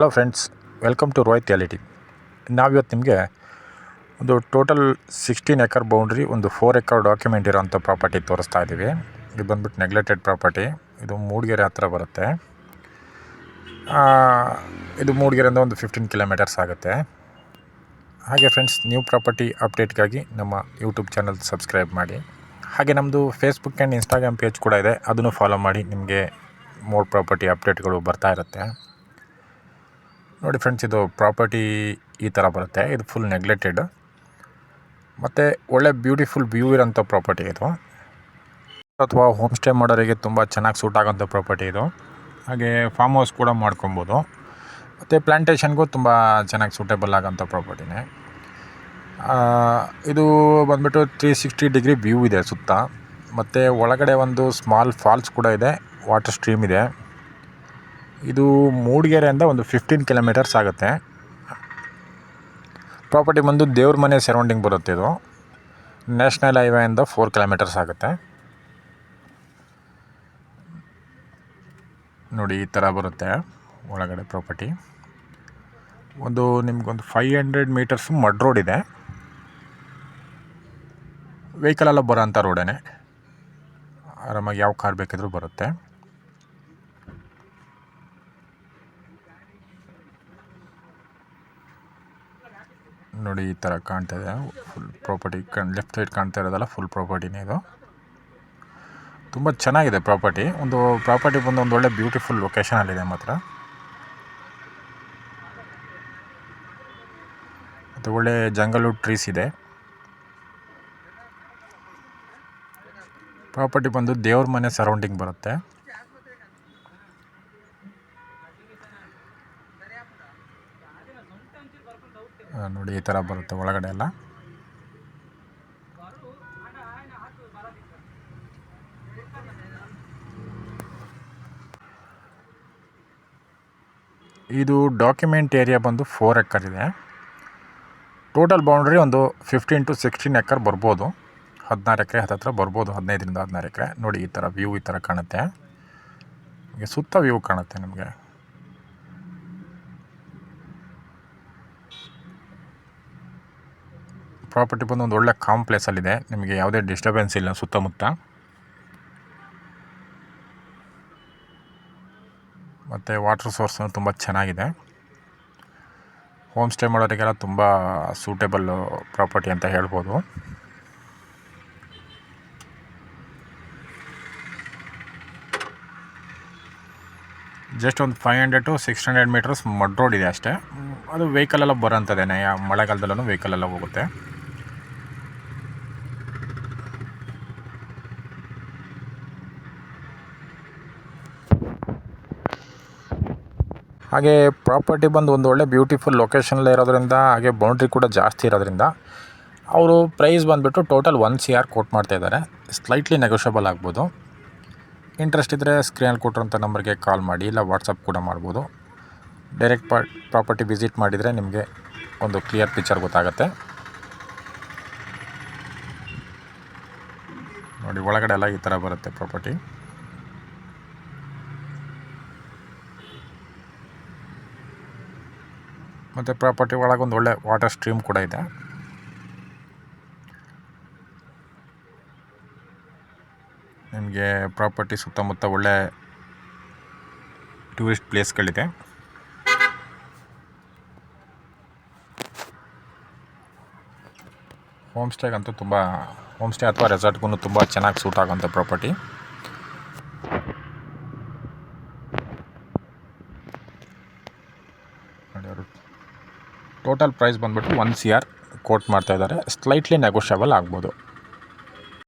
Hello friends, welcome to Rohit reality. ನಾವಿವತ್ತು ನಿಮಗೆ ಒಂದು ಟೋಟಲ್ 16 ಎಕರ್ ಬೌಂಡ್ರಿ, ಒಂದು 4 ಎಕರ್ ಡಾಕ್ಯುಮೆಂಟ್ ಇರೋಂಥ ಪ್ರಾಪರ್ಟಿ ತೋರಿಸ್ತಾ ಇದ್ದೀವಿ. ಇದು ಬಂದ್ಬಿಟ್ಟು ನೆಗ್ಲೆಕ್ಟೆಡ್ ಪ್ರಾಪರ್ಟಿ. ಇದು ಮೂಡಿಗೆರೆ ಹತ್ರ ಬರುತ್ತೆ. ಇದು ಮೂಡಿಗೆರೆಯಿಂದ ಒಂದು 15 ಕಿಲೋಮೀಟರ್ಸ್ ಆಗುತ್ತೆ. ಹಾಗೆ ಫ್ರೆಂಡ್ಸ್, ನ್ಯೂ ಪ್ರಾಪರ್ಟಿ ಅಪ್ಡೇಟ್ಗಾಗಿ ನಮ್ಮ ಯೂಟ್ಯೂಬ್ ಚಾನಲ್ ಸಬ್ಸ್ಕ್ರೈಬ್ ಮಾಡಿ. ಹಾಗೆ ನಮ್ಮದು ಫೇಸ್ಬುಕ್ ಆ್ಯಂಡ್ ಇನ್ಸ್ಟಾಗ್ರಾಮ್ ಪೇಜ್ ಕೂಡ ಇದೆ, ಅದನ್ನು ಫಾಲೋ ಮಾಡಿ. ನಿಮಗೆ ಮೋರ್ ಪ್ರಾಪರ್ಟಿ ಅಪ್ಡೇಟ್ಗಳು ಬರ್ತಾ ಇರುತ್ತೆ. ನೋಡಿ ಫ್ರೆಂಡ್ಸ್, ಇದು ಪ್ರಾಪರ್ಟಿ ಈ ಥರ ಬರುತ್ತೆ. ಇದು ಫುಲ್ ನೆಗ್ಲೆಕ್ಟೆಡ್ ಮತ್ತು ಒಳ್ಳೆ ಬ್ಯೂಟಿಫುಲ್ ವ್ಯೂ ಇರೋಂಥ ಪ್ರಾಪರ್ಟಿ ಇದು, ಅಥವಾ ಹೋಮ್ ಸ್ಟೇ ಮಾಡೋರಿಗೆ ತುಂಬ ಚೆನ್ನಾಗಿ ಸೂಟ್ ಆಗೋಂಥ ಪ್ರಾಪರ್ಟಿ ಇದು. ಹಾಗೆ ಫಾರ್ಮ್ ಹೌಸ್ ಕೂಡ ಮಾಡ್ಕೊಬೋದು, ಮತ್ತು ಪ್ಲ್ಯಾಂಟೇಷನ್ಗೂ ತುಂಬ ಚೆನ್ನಾಗಿ ಸೂಟೇಬಲ್ ಆಗೋಂಥ ಪ್ರಾಪರ್ಟಿನೇ. ಇದು ಬಂದ್ಬಿಟ್ಟು 360 ಡಿಗ್ರಿ ವ್ಯೂ ಇದೆ ಸುತ್ತ, ಮತ್ತು ಒಳಗಡೆ ಒಂದು ಸ್ಮಾಲ್ ಫಾಲ್ಸ್ ಕೂಡ ಇದೆ, ವಾಟರ್ ಸ್ಟ್ರೀಮ್ ಇದೆ. ಇದು ಮೂಡಿಗೆರೆಯಿಂದ ಒಂದು 15 ಕಿಲೋಮೀಟರ್ಸ್ ಆಗುತ್ತೆ. ಪ್ರಾಪರ್ಟಿ ಬಂದು ದೇವ್ರ ಮನೆ ಸರೌಂಡಿಂಗ್ ಬರುತ್ತೆ. ಇದು ನ್ಯಾಷನಲ್ ಹೈವೇಯಿಂದ 4 ಕಿಲೋಮೀಟರ್ಸ್ ಆಗುತ್ತೆ. ನೋಡಿ, ಈ ಥರ ಬರುತ್ತೆ ಒಳಗಡೆ ಪ್ರಾಪರ್ಟಿ. ಒಂದು ನಿಮಗೊಂದು 500 ಮೀಟರ್ಸ್ ಮಡ್ ರೋಡ್ ಇದೆ. ವೆಹಿಕಲೆಲ್ಲ ಬರೋಂಥ ರೋಡೇ, ಆರಾಮಾಗಿ ಯಾವ ಕಾರ್ ಬೇಕಿದ್ರೂ ಬರುತ್ತೆ. ನೋಡಿ, ಈ ಥರ ಕಾಣ್ತಾ ಇದೆ ಫುಲ್ ಪ್ರಾಪರ್ಟಿ. ಲೆಫ್ಟ್ ಸೈಡ್ ಕಾಣ್ತಾ ಇರೋದಲ್ಲ ಫುಲ್ ಪ್ರಾಪರ್ಟಿನೇ. ಇದು ತುಂಬ ಚೆನ್ನಾಗಿದೆ ಪ್ರಾಪರ್ಟಿ. ಒಂದು ಪ್ರಾಪರ್ಟಿ ಬಂದು ಒಂದು ಒಳ್ಳೆ ಬ್ಯೂಟಿಫುಲ್ ಲೊಕೇಶನಲ್ಲಿದೆ ಮಾತ್ರ, ಮತ್ತು ಒಳ್ಳೆ ಜಂಗಲು ಟ್ರೀಸ್ ಇದೆ. ಪ್ರಾಪರ್ಟಿ ಬಂದು ದೇವ್ರ ಮನೆ ಸರೌಂಡಿಂಗ್ ಬರುತ್ತೆ. ನೋಡಿ, ಈ ಥರ ಬರುತ್ತೆ ಒಳಗಡೆ ಎಲ್ಲ. ಇದು ಡಾಕ್ಯುಮೆಂಟ್ ಏರಿಯಾ ಬಂದು 4 ಎಕರ್ ಇದೆ. ಟೋಟಲ್ ಬೌಂಡ್ರಿ ಒಂದು 15 to 16 ಎಕರ್ ಬರ್ಬೋದು. 16 ಎಕರೆ ಹತ್ತತ್ರ ಬರ್ಬೋದು, 15ರಿಂದ 16 ಎಕರೆ. ನೋಡಿ, ಈ ಥರ ವ್ಯೂ ಈ ಥರ ಕಾಣುತ್ತೆ. ನಿಮಗೆ ಸುತ್ತ ವ್ಯೂ ಕಾಣುತ್ತೆ ನಿಮಗೆ. ಪ್ರಾಪರ್ಟಿ ಬಂದು ಒಂದು ಒಳ್ಳೆ ಕಾಮ್ ಪ್ಲೇಸಲ್ಲಿದೆ, ನಿಮಗೆ ಯಾವುದೇ ಡಿಸ್ಟರ್ಬೆನ್ಸ್ ಇಲ್ಲ ಸುತ್ತಮುತ್ತ. ಮತ್ತು ವಾಟರ್ ಸೋರ್ಸು ತುಂಬ ಚೆನ್ನಾಗಿದೆ. ಹೋಮ್ ಸ್ಟೇ ಮಾಡೋರಿಗೆಲ್ಲ ತುಂಬ ಸೂಟೇಬಲ್ ಪ್ರಾಪರ್ಟಿ ಅಂತ ಹೇಳ್ಬೋದು. ಜಸ್ಟ್ ಒಂದು 500 to 600 ಮೀಟರ್ಸ್ ಮಡ್ ರೋಡ್ ಇದೆ ಅಷ್ಟೇ. ಅದು ವೆಹಿಕಲೆಲ್ಲ ಬರೋಂಥದ್ದೇನೆ, ಮಳೆಗಾಲದಲ್ಲೂ ವೆಹಿಕಲೆಲ್ಲ ಹೋಗುತ್ತೆ. ಹಾಗೆ ಪ್ರಾಪರ್ಟಿ ಬಂದು ಒಂದು ಒಳ್ಳೆ ಬ್ಯೂಟಿಫುಲ್ ಲೊಕೇಶನಲ್ಲೇ ಇರೋದ್ರಿಂದ, ಹಾಗೆ ಬೌಂಡ್ರಿ ಕೂಡ ಜಾಸ್ತಿ ಇರೋದ್ರಿಂದ ಅವರು ಪ್ರೈಸ್ ಬಂದುಬಿಟ್ಟು ಟೋಟಲ್ 1 CR ಕೋಟ್ ಮಾಡ್ತಾಯಿದ್ದಾರೆ. ಸ್ಲೈಟ್ಲಿ ನೆಗೋಷಿಯಬಲ್ ಆಗ್ಬೋದು. ಇಂಟ್ರೆಸ್ಟ್ ಇದ್ದರೆ ಸ್ಕ್ರೀನಲ್ಲಿ ಕೊಟ್ಟಿರೋಂಥ ನಂಬರ್ಗೆ ಕಾಲ್ ಮಾಡಿ, ಇಲ್ಲ ವಾಟ್ಸಪ್ ಕೂಡ ಮಾಡ್ಬೋದು. ಡೈರೆಕ್ಟ್ ಪ್ರಾಪರ್ಟಿ ವಿಸಿಟ್ ಮಾಡಿದರೆ ನಿಮಗೆ ಒಂದು ಕ್ಲಿಯರ್ ಪಿಕ್ಚರ್ ಗೊತ್ತಾಗುತ್ತೆ. ನೋಡಿ, ಒಳಗಡೆ ಎಲ್ಲ ಈ ಥರ ಬರುತ್ತೆ ಪ್ರಾಪರ್ಟಿ. ಮತ್ತು ಪ್ರಾಪರ್ಟಿ ಒಳಗೆ ಒಂದು ಒಳ್ಳೆ ವಾಟರ್ ಸ್ಟ್ರೀಮ್ ಕೂಡ ಇದೆ. ನಿಮಗೆ ಪ್ರಾಪರ್ಟಿ ಸುತ್ತಮುತ್ತ ಒಳ್ಳೆ ಟೂರಿಸ್ಟ್ ಪ್ಲೇಸ್ಗಳಿದೆ. ಹೋಮ್ ಸ್ಟೇಗಂತೂ ಹೋಮ್ ಸ್ಟೇ ಅಥವಾ ರೆಸಾರ್ಟ್ಗೂ ತುಂಬ ಚೆನ್ನಾಗಿ ಸೂಟ್ ಆಗೋಂಥ ಪ್ರಾಪರ್ಟಿ. ನೋಡಿ, ಅವರು ಟೋಟಲ್ ಪ್ರೈಸ್ ಬಂದುಬಿಟ್ಟು 1 CR ಕೋಟ್ ಮಾಡ್ತಾಯಿದ್ದಾರೆ. ಸ್ಲೈಟ್ಲಿ ನೆಗೋಷಿಯಬಲ್ ಆಗ್ಬೋದು.